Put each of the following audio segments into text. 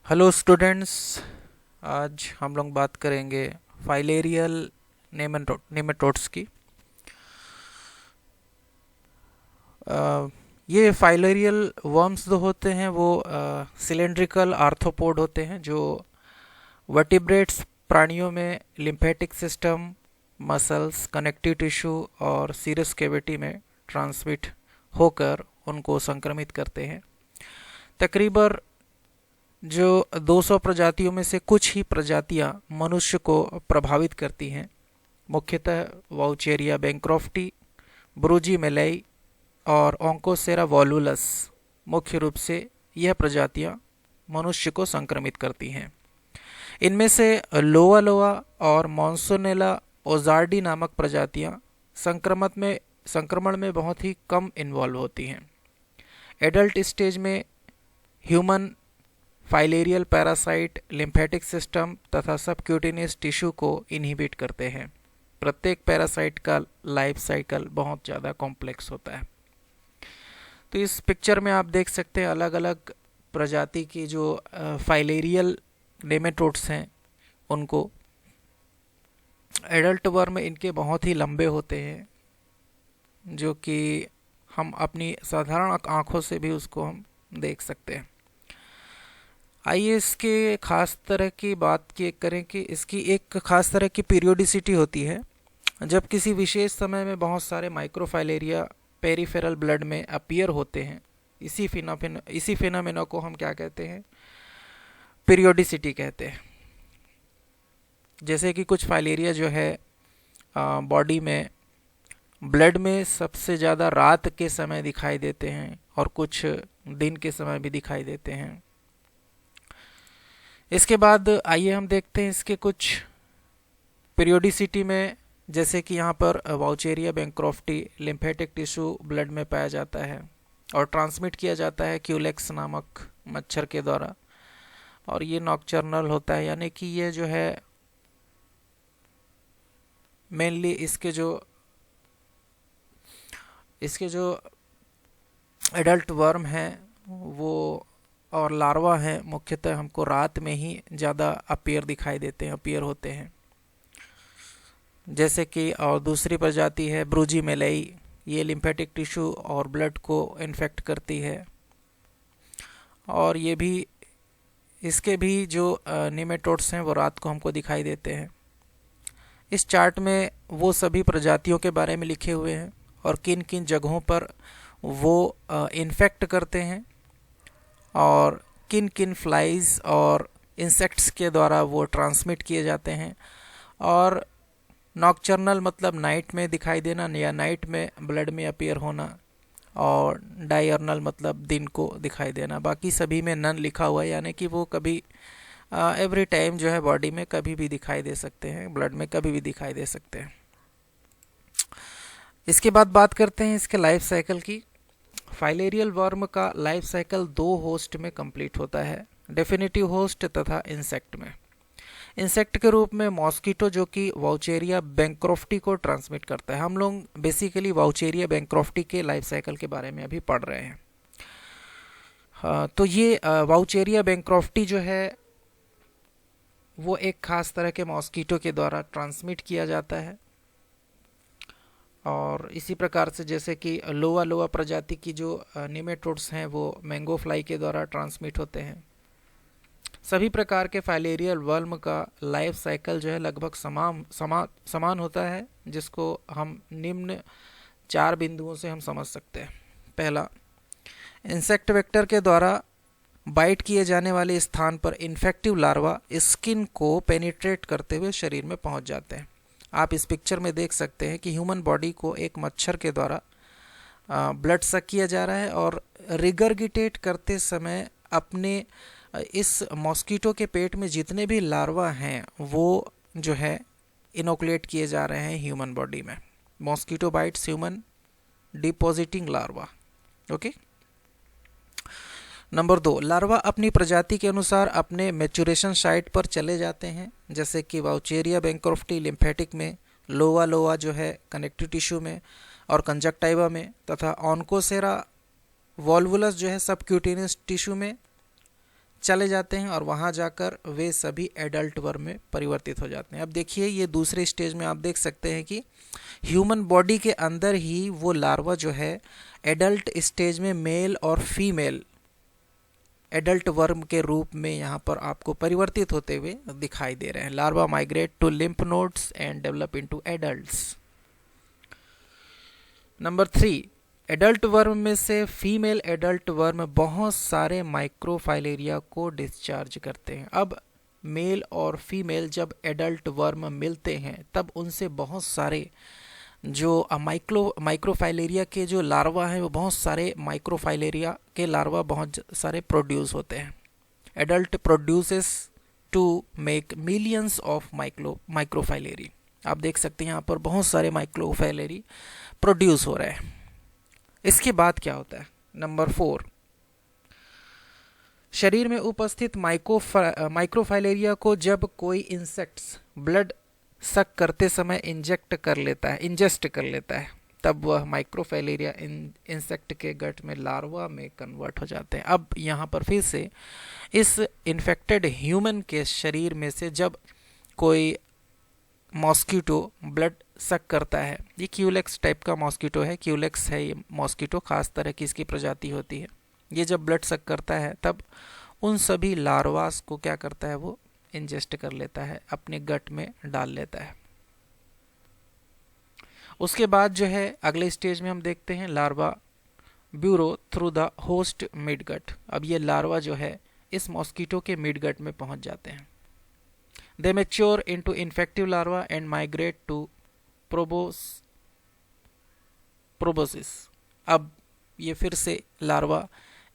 Hello students. आज हम लोग बात करेंगे फाइलेरियल नेमेटोड्स की। अ, ये फाइलेरियल वर्म्स जो होते हैं वो सिलेंड्रिकल आर्थ्रोपोड होते हैं जो वर्टिब्रेट्स प्राणियों में lymphatic system, muscles, connective tissue और सीरस कैविटी में ट्रांसमिट होकर उनको संक्रमित करते हैं। तकरीबन जो 200 प्रजातियों में से कुछ ही प्रजातियां मनुष्य को प्रभावित करती हैं। मुख्यतः वाउचेरिया बैंक्रॉफ्टी, ब्रूजी मेलाई और ओंकोसेरा वॉलुलस मुख्य रूप से यह प्रजातियां मनुष्य को संक्रमित करती हैं। इनमें से लोआ लोआ और मॉन्सोनेला ओजार्डी नामक प्रजातियां संक्रमण में बहुत ही कम इन्वॉल्व होती हैं। एडल्ट स्टेज में human filarial parasite lymphatic system तथा सबक्यूटेनियस टिश्यू को इनहिबिट करते हैं। प्रत्येक पैरासाइट का लाइफ साइकिल बहुत ज़्यादा कॉम्प्लेक्स होता है। तो इस पिक्चर में आप देख सकते हैं अलग अलग प्रजाति की जो फाइलेरियल नेमेटोड्स हैं उनको। एडल्ट वर्म इनके बहुत ही लंबे होते हैं जो कि हम अपनी साधारण आँखों से भी उसको हम देख सकते हैं। आइए इसके खास तरह की बात की करें कि इसकी एक खास तरह की पीरियोडिसिटी होती है। जब किसी विशेष समय में बहुत सारे माइक्रोफाइलेरिया पेरिफेरल ब्लड में अपीयर होते हैं, इसी फिनोमेना को हम क्या कहते हैं? पीरियोडिसिटी कहते हैं। जैसे कि कुछ फाइलेरिया जो है बॉडी में ब्लड में सबसे ज़्यादा रात के समय दिखाई देते हैं और कुछ दिन के समय भी दिखाई देते हैं। इसके बाद आइए हम देखते हैं इसके कुछ पीरियोडिसिटी में। जैसे कि यहाँ पर Wuchereria bancrofti lymphatic tissue blood में पाया जाता है और ट्रांसमिट किया जाता है क्यूलेक्स नामक मच्छर के द्वारा, और ये नॉक्चर्नल होता है, यानी कि ये जो है मेनली इसके जो एडल्ट वर्म हैं वो और लार्वा हैं मुख्यतः हमको रात में ही ज़्यादा अपीयर होते हैं। जैसे कि और दूसरी प्रजाति है ब्रूजी मेलाई, ये लिम्फेटिक टिश्यू और ब्लड को इन्फेक्ट करती है, और ये भी इसके भी जो निमेटोड्स हैं वो रात को हमको दिखाई देते हैं। इस चार्ट में वो सभी प्रजातियों के बारे में लिखे हुए हैं और किन किन जगहों पर वो इन्फेक्ट करते हैं और किन किन फ्लाइज और इंसेक्ट्स के द्वारा वो ट्रांसमिट किए जाते हैं। और नॉक्चर्नल मतलब नाइट में दिखाई देना या नाइट में ब्लड में अपीयर होना, और डायर्नल मतलब दिन को दिखाई देना। बाकी सभी में नन लिखा हुआ है, यानी कि वो कभी एवरी टाइम जो है बॉडी में कभी भी दिखाई दे सकते हैं, ब्लड में कभी भी दिखाई दे सकते हैं। इसके बाद बात करते हैं इसके लाइफ साइकिल की। फाइलेरियल वर्म का लाइफ साइकिल 2 होस्ट में कंप्लीट होता है, डेफिनेटिव होस्ट तथा इंसेक्ट में। इंसेक्ट के रूप में मॉस्किटो जो कि वाउचेरिया बैंक्रॉफ्टी को ट्रांसमिट करता है। हम लोग बेसिकली वाउचेरिया बैंक्रॉफ्टी के लाइफ साइकिल के बारे में अभी पढ़ रहे हैं। तो ये वाउचेरिया बैंक्रॉफ्टी जो है वो एक खास तरह के मॉस्किटो के द्वारा ट्रांसमिट किया जाता है, और इसी प्रकार से जैसे कि लोआ लोआ प्रजाति की जो निमेटोड्स हैं वो मैंगो फ्लाई के द्वारा ट्रांसमिट होते हैं। सभी प्रकार के फाइलेरियल वर्म का लाइफ साइकिल जो है लगभग समान होता है, जिसको हम निम्न 4 बिंदुओं से हम समझ सकते हैं। पहला, इंसेक्ट वेक्टर के द्वारा बाइट किए जाने वाले स्थान पर इन्फेक्टिव लार्वा स्किन को पेनिट्रेट करते हुए शरीर में पहुंच जाते हैं। आप इस पिक्चर में देख सकते हैं कि ह्यूमन बॉडी को एक मच्छर के द्वारा ब्लड सक किया जा रहा है, और रिगरगिटेट करते समय अपने इस मॉस्किटो के पेट में जितने भी लार्वा हैं वो जो है इनोकुलेट किए जा रहे हैं ह्यूमन बॉडी में। Mosquito bytes human depositing larva. Okay. Number 2, larva अपनी प्रजाति के अनुसार अपने मैच्योरेशन साइट पर चले जाते हैं, जैसे कि वाउचेरिया बैंक्रॉफ्टी लिम्फेटिक में, लोआ लोआ जो है कनेक्टिव टिश्यू में और कंजक्टाइवा में, तथा ऑनकोसेरा वॉल्वुलस जो है सबक्यूटेनियस टिश्यू में, चले जाते हैं और वहाँ जाकर वे सभी एडल्ट वर्म में परिवर्तित हो जाते हैं। अब देखिए ये दूसरे स्टेज में आप देख सकते हैं कि ह्यूमन बॉडी के अंदर ही वो लार्वा जो है एडल्ट स्टेज में मेल और फीमेल एडल्ट वर्म के रूप में यहाँ पर आपको परिवर्तित होते हुए दिखाई दे रहे हैं। Larva migrate to lymph nodes and develop into adults. Number 3, adult worm में से फीमेल एडल्ट वर्म बहुत सारे माइक्रोफाइलेरिया को डिस्चार्ज करते हैं। अब मेल और फीमेल जब एडल्ट वर्म मिलते हैं तब उनसे बहुत सारे जो माइक्रोफाइलेरिया के जो लार्वा हैं वो बहुत सारे माइक्रोफाइलेरिया के लार्वा बहुत सारे प्रोड्यूस होते हैं। Adult produces to make millions of microfilariae. आप देख सकते हैं यहाँ पर बहुत सारे माइक्रोफाइलेरी प्रोड्यूस हो रहे हैं। इसके बाद क्या होता है? नंबर 4, शरीर में उपस्थित माइक्रोफाइलेरिया को जब कोई इंसेक्ट्स ब्लड सक करते समय इंजेस्ट कर लेता है तब वह माइक्रोफाइलेरिया इंसेक्ट के गट में लार्वा में कन्वर्ट हो जाते हैं। अब यहाँ पर फिर से इस इन्फेक्टेड ह्यूमन के शरीर में से जब कोई मॉस्किटो ब्लड सक करता है, ये क्यूलेक्स टाइप का मॉस्किटो है, क्यूलेक्स है ये मॉस्किटो, खास तरह की इसकी प्रजाति होती है। ये जब ब्लड सक करता है तब उन सभी लार्वास को क्या करता है, वो इंजेस्ट कर लेता है, अपने गट में डाल लेता है। उसके बाद जो है अगले स्टेज में हम देखते हैं larva bureau through the host midgut. अब ये लार्वा जो है इस मॉस्किटो के मिडगट में पहुंच जाते हैं। They mature into infective larvae and migrate to proboscis. अब ये फिर से लार्वा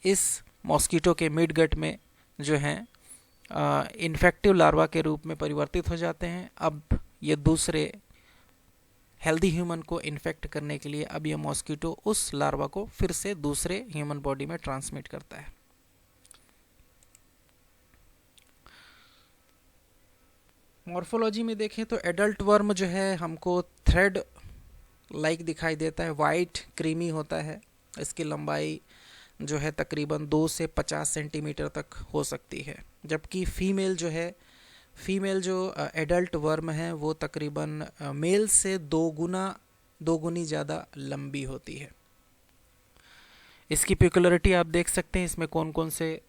इस मॉस्किटो के मिडगट में जो है इन्फेक्टिव लार्वा के रूप में परिवर्तित हो जाते हैं। अब ये दूसरे हेल्दी ह्यूमन को इन्फेक्ट करने के लिए अब ये मॉस्किटो उस लार्वा को फिर से दूसरे ह्यूमन बॉडी में ट्रांसमिट करता है। मॉर्फोलॉजी में देखें तो एडल्ट वर्म जो है हमको थ्रेड लाइक दिखाई देता है, वाइट क्रीमी होता है। इसकी लंबाई जो है तकरीबन 2 से 50 सेंटीमीटर तक हो सकती है, जबकि फीमेल जो एडल्ट वर्म है वो तकरीबन मेल से 2 गुनी ज़्यादा लंबी होती है। इसकी पिकुलरिटी आप देख सकते हैं, इसमें कौन कौन से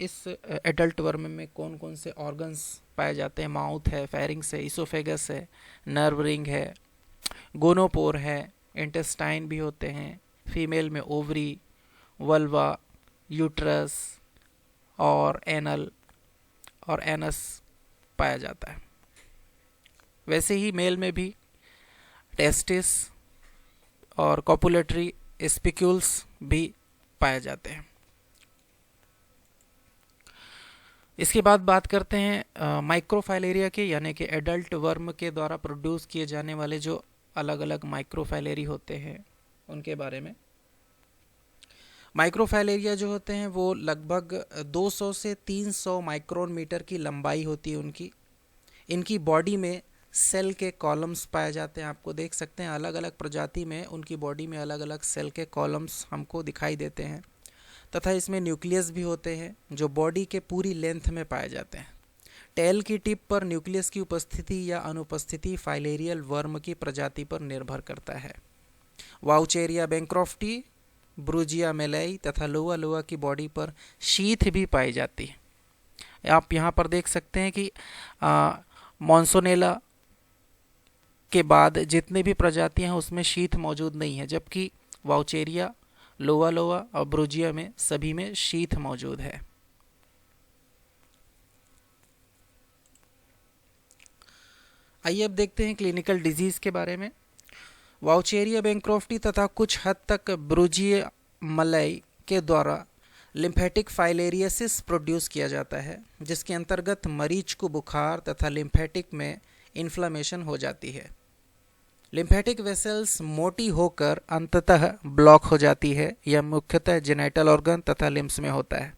इस एडल्ट वर्म में कौन कौन से ऑर्गन्स पाए जाते हैं। माउथ है, फेरिंग्स है, इसोफेगस है, नर्व रिंग है, गोनोपोर है, इंटेस्टाइन भी होते हैं। फीमेल में ओवरी, वल्वा, यूट्रस और एनस पाया जाता है। वैसे ही मेल में भी टेस्टिस और कॉपुलेटरी स्पिक्यूल्स भी पाए जाते हैं। इसके बाद बात करते हैं माइक्रोफाइलेरिया के, यानी कि एडल्ट वर्म के द्वारा प्रोड्यूस किए जाने वाले जो अलग अलग माइक्रोफाइलेरी होते हैं उनके बारे में। माइक्रोफाइलेरिया जो होते हैं वो लगभग 200 से 300 माइक्रोन मीटर की लंबाई होती है उनकी। इनकी बॉडी में सेल के कॉलम्स पाए जाते हैं। आपको देख सकते हैं अलग अलग प्रजाति में उनकी बॉडी में अलग अलग सेल के कॉलम्स हमको दिखाई देते हैं, तथा इसमें न्यूक्लियस भी होते हैं जो बॉडी के पूरी लेंथ में पाए जाते हैं। टेल की टिप पर न्यूक्लियस की उपस्थिति या अनुपस्थिति फाइलेरियल वर्म की प्रजाति पर निर्भर करता है। वाउचेरिया बैंक्रॉफ्टी, ब्रूजिया मेलाई तथा लोआ की बॉडी पर शीथ भी पाई जाती है। आप यहाँ पर देख सकते हैं कि मॉन्सोनेला के बाद जितने भी प्रजातियां हैं उसमें शीथ मौजूद नहीं है, जबकि वाउचेरिया, लोआ और ब्रूजिया में सभी में शीथ मौजूद है। आइए अब देखते हैं क्लिनिकल डिजीज के बारे में। वाउचेरिया बैंक्रॉफ्टी तथा कुछ हद तक ब्रूजिया मलाई के द्वारा लिम्फेटिक फाइलेरियसिस प्रोड्यूस किया जाता है, जिसके अंतर्गत मरीज को बुखार तथा लिम्फेटिक में इन्फ्लामेशन हो जाती है। लिम्फेटिक वेसल्स मोटी होकर अंततः ब्लॉक हो जाती है। यह मुख्यतः जेनिटल ऑर्गन तथा लिम्स में होता है।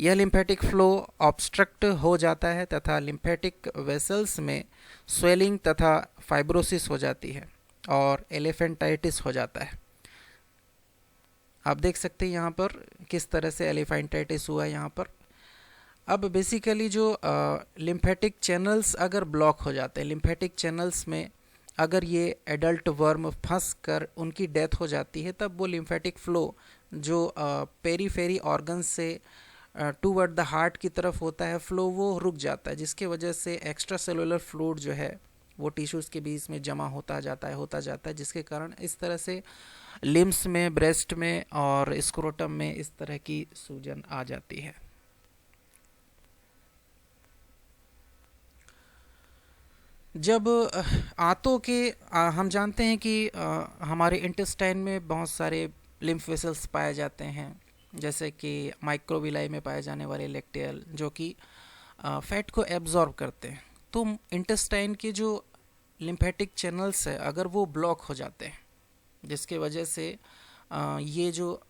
यह लिम्फेटिक फ्लो ऑब्स्ट्रक्ट हो जाता है तथा लिम्फेटिक वेसल्स में स्वेलिंग तथा फाइब्रोसिस हो जाती है और एलिफेंटाइटिस हो जाता है। आप देख सकते हैं यहाँ पर किस तरह से एलिफेंटाइटिस हुआ है यहाँ पर। अब बेसिकली जो लिम्फेटिक चैनल्स अगर ब्लॉक हो जाते हैं, लिम्फेटिक चैनल्स में अगर ये एडल्ट वर्म फंस कर उनकी डेथ हो जाती है, तब वो लिम्फेटिक फ्लो जो पेरीफेरी ऑर्गन से टूवर्ड द हार्ट की तरफ होता है फ्लो, वो रुक जाता है, जिसके वजह से एक्स्ट्रा सेलुलर फ्लूइड जो है वो टिश्यूज़ के बीच में जमा होता जाता है, जिसके कारण इस तरह से लिम्स में, ब्रेस्ट में और स्क्रोटम में इस तरह की सूजन आ जाती है। जब आंतों के हम जानते हैं कि हमारे इंटेस्टाइन में बहुत सारे लिम्फ वेसल्स पाए जाते हैं, जैसे कि माइक्रोविलाई में पाए जाने वाले लैक्टेल जो कि फैट को एब्जॉर्ब करते हैं। तो इंटेस्टाइन के जो लिम्फेटिक चैनल्स है अगर वो ब्लॉक हो जाते हैं, जिसके वजह से ये जो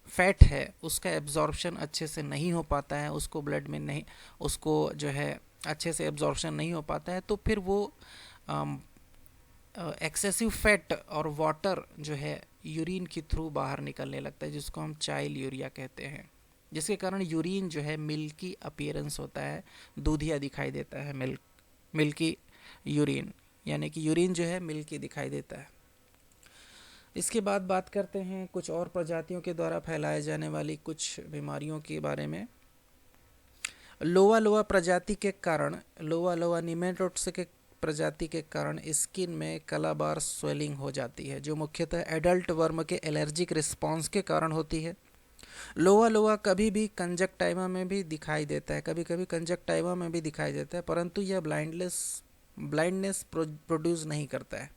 फैट है उसका एब्जॉर्प्शन अच्छे से नहीं हो पाता है, उसको ब्लड में नहीं, उसको जो है अच्छे से एब्जॉर्प्शन नहीं हो पाता है, तो फिर वो एक्सेसिव फैट और वाटर जो है यूरिन के थ्रू बाहर निकलने लगता है, जिसको हम चाइल्ड यूरिया कहते हैं, जिसके कारण यूरिन जो है मिल्की अपीयरेंस होता है, दूधिया दिखाई देता है, मिल्की यूरिन, यानी कि यूरिन जो है मिल्की दिखाई देता है। इसके बाद बात करते हैं कुछ और प्रजातियों के द्वारा फैलाए जाने वाली कुछ बीमारियों के बारे में। लोवा प्रजाति के कारण, लोवा निमेटोड्स के प्रजाति के कारण स्किन में कलाबार स्वेलिंग हो जाती है, जो मुख्यतः एडल्ट वर्म के एलर्जिक रिस्पॉन्स के कारण होती है। लोवा कभी भी कंजक्टाइवा में भी दिखाई देता है, कभी कभी कंजक्टाइवा में भी दिखाई देता है, परंतु यह ब्लाइंडनेस प्रोड्यूस नहीं करता है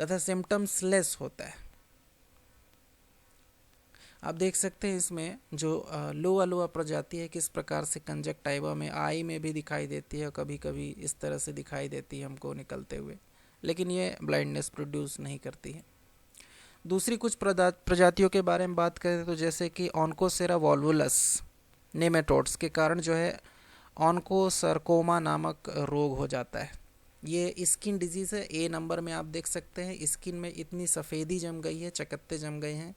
तथा सिम्टम्स लेस होता है। आप देख सकते हैं इसमें जो लोवा प्रजाति है किस प्रकार से कंजक्टाइवा में, आई में भी दिखाई देती है, कभी कभी इस तरह से दिखाई देती है हमको निकलते हुए, लेकिन ये ब्लाइंडनेस प्रोड्यूस नहीं करती है। दूसरी कुछ प्रजातियों के बारे में बात करें तो जैसे कि ऑन्कोसेरा वॉल्वुलस नेमेटोड्स के कारण जो है ऑन्कोसर्कोमा नामक रोग हो जाता है। ये स्किन डिजीज़ है। ए नंबर में आप देख सकते हैं स्किन में इतनी सफ़ेदी जम गई है, चकत्ते जम गए हैं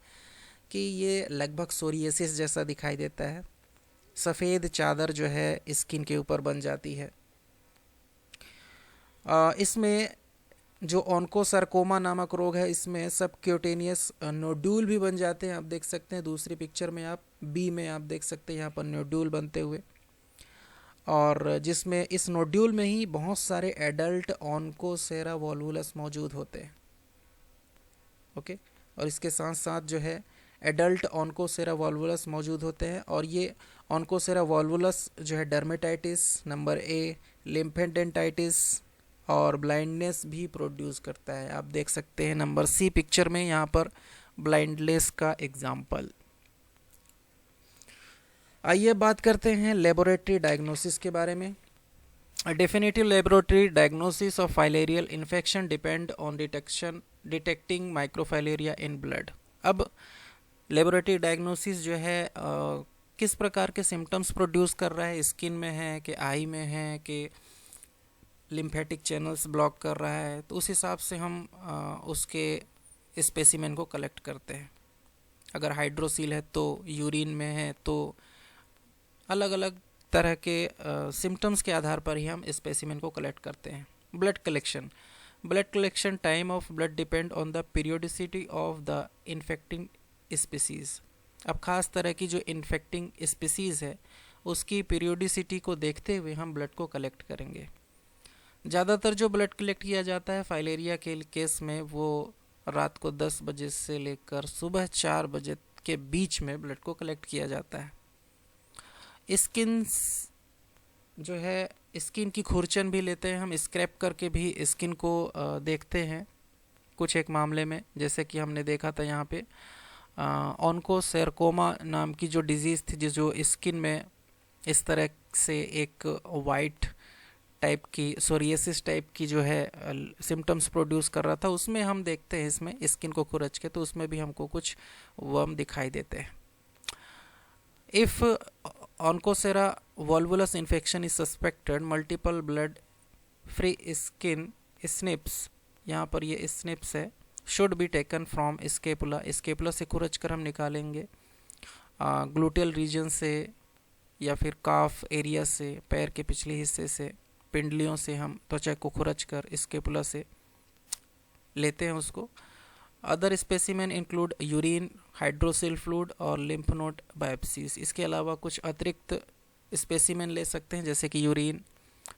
कि ये लगभग सोरियासिस जैसा दिखाई देता है। सफ़ेद चादर जो है स्किन के ऊपर बन जाती है। इसमें जो ऑन्कोसर्कोमा नामक रोग है इसमें सबक्यूटेनियस नोड्यूल भी बन जाते हैं। आप देख सकते हैं दूसरी पिक्चर में, आप बी में आप देख सकते हैं यहाँ पर नोड्यूल बनते हुए, और जिसमें इस नोड्यूल में ही बहुत सारे एडल्ट ऑन्कोसेरा वॉल्वुलस मौजूद होते हैं। ओके, और इसके साथ साथ जो है एडल्ट ऑन्कोसेरा वॉल्वुलस मौजूद होते हैं, और ये ऑन्कोसेरा वॉल्वुलस जो है डर्मेटाइटिस नंबर ए, लिम्फेडेंटाइटिस और ब्लाइंडनेस भी प्रोड्यूस करता है। आप देख सकते हैं नंबर सी पिक्चर में यहाँ पर ब्लाइंडनेस का एग्जाम्पल। आइए बात करते हैं लेबोरेटरी डायग्नोसिस के बारे में। Definitive laboratory diagnosis of filarial infection depend on detecting microfilaria in blood. अब लेबोरेटरी डायग्नोसिस जो है किस प्रकार के सिम्टम्स प्रोड्यूस कर रहा है, स्किन में है कि आई में है कि लिम्फेटिक चैनल्स ब्लॉक कर रहा है, तो उस हिसाब से हम उसके स्पेसिमेन को कलेक्ट करते हैं। अगर हाइड्रोसील है तो यूरिन में है, तो अलग अलग तरह के सिम्टम्स के आधार पर ही हम स्पेसिमेन को कलेक्ट करते हैं। Blood collection time of blood depend on the periodicity of the infecting species. अब ख़ास तरह की जो इन्फेक्टिंग स्पीसीज़ है उसकी पीरियोडिसिटी को देखते हुए हम ब्लड को कलेक्ट करेंगे। ज़्यादातर जो ब्लड कलेक्ट किया जाता है फाइलेरिया के केस में वो रात को 10 बजे से लेकर सुबह 4 बजे के बीच में ब्लड को कलेक्ट किया जाता है। स्किन जो है, स्किन की खुरचन भी लेते हैं हम, स्क्रैप करके भी स्किन को देखते हैं कुछ एक मामले में, जैसे कि हमने देखा था यहाँ पे ऑन्कोसर्कोमा नाम की जो डिजीज़ थी, जो स्किन में इस तरह से एक वाइट टाइप की सोरियासिस टाइप की जो है सिम्टम्स प्रोड्यूस कर रहा था, उसमें हम देखते हैं इसमें स्किन को खुरच के, तो उसमें भी हमको कुछ वर्म दिखाई देते हैं। If Onchocerca volvulus infection is suspected, multiple blood free skin snips, यहाँ पर ये स्निप्स है, should be taken from scapula, scapula से खुरच कर हम निकालेंगे, ग्लूटेल रीजन से या फिर काफ एरिया से, पैर के पिछले हिस्से से, पिंडलियों से हम त्वचा को खुरच कर स्केपुला से लेते हैं उसको। Other specimen include urine, hydrocele fluid और लिम्फ नोड बायोप्सीज। इसके अलावा कुछ अतिरिक्त स्पेसिमेन ले सकते हैं जैसे कि यूरिन,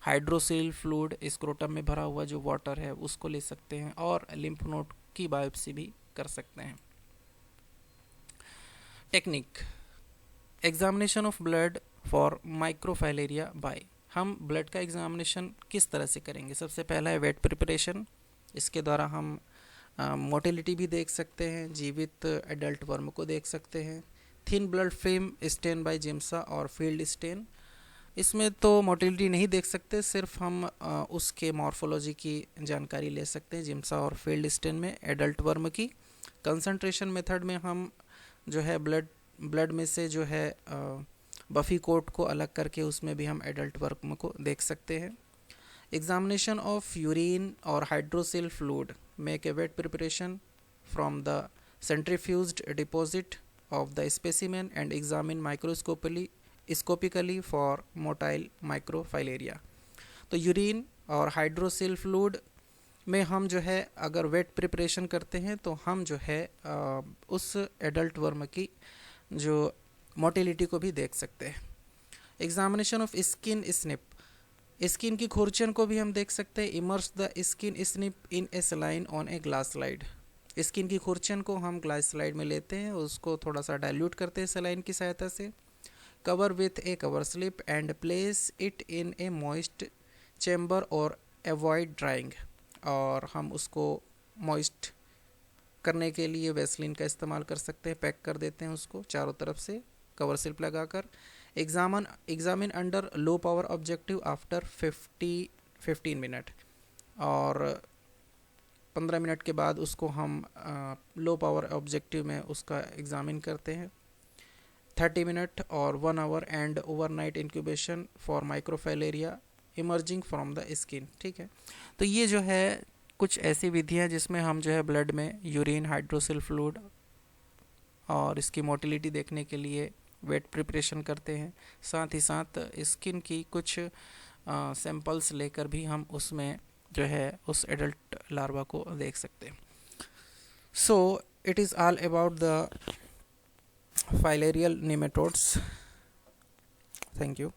हाइड्रोसिल फ्लूइड, स्क्रोटम में भरा हुआ जो वाटर है उसको ले सकते हैं, और लिम्फ नोड की बायोप्सी भी कर सकते हैं। Technique, examination of blood for microfilaria by. हम ब्लड का एग्जामिनेशन किस तरह से करेंगे? सबसे पहला है वेट प्रिपरेशन, इसके द्वारा हम मोटिलिटी भी देख सकते हैं, जीवित एडल्ट वर्म को देख सकते हैं। Thin blood film stain by Giemsa और फील्ड स्टेन, इसमें तो मोटिलिटी नहीं देख सकते, सिर्फ हम उसके मॉर्फोलॉजी की जानकारी ले सकते हैं जिम्सा और फील्ड स्टेन में एडल्ट वर्म की। कंसंट्रेशन मेथड में हम जो है ब्लड में से जो है बफी कोट को अलग करके उसमें भी हम एडल्ट वर्म को देख सकते हैं। एग्जामिनेशन ऑफ यूरिन और hydrocele fluid, make a wet preparation from the centrifuged deposit of the specimen and examine microscopically for motile microfilaria. तो यूरिन और हाइड्रोसिल फ्लूइड में हम जो है अगर वेट प्रिपरेशन करते हैं तो हम जो है उस एडल्ट वर्म की जो मोटिलिटी को भी देख सकते हैं। Examination of skin snip, skin की खुरचन को भी हम देख सकते हैं। Immerse the skin snip in A saline on a glass slide, skin की खुरचन को हम ग्लास स्लाइड में लेते हैं, उसको थोड़ा सा डाइल्यूट करते हैं सलाइन की सहायता से। Cover with A cover slip and place it in A moist chamber और अवॉइड ड्राइंग, और हम उसको मॉइस्ट करने के लिए वेस्लिन का इस्तेमाल कर सकते हैं, पैक कर देते हैं उसको चारों तरफ से कवर स्लिप लगाकर। Examine under low power objective after 15 minute, और 15 मिनट के बाद उसको हम लो पावर ऑब्जेक्टिव में उसका एग्जामिन करते हैं। 30 मिनट और 1 our and overnight incubation for microfilaria emerging from the skin. ठीक है, तो ये जो है कुछ ऐसी विधियाँ जिसमें हम जो है ब्लड में यूरिन, हाइड्रोसिल फ्लूइड और इसकी मोटिलिटी देखने के लिए वेट प्रिपरेशन करते हैं। साथ ही साथ स्किन की कुछ सैंपल्स लेकर भी हम उसमें जो है उस एडल्ट लार्वा को देख सकते हैं। So it is all about the filarial nematodes. Thank you.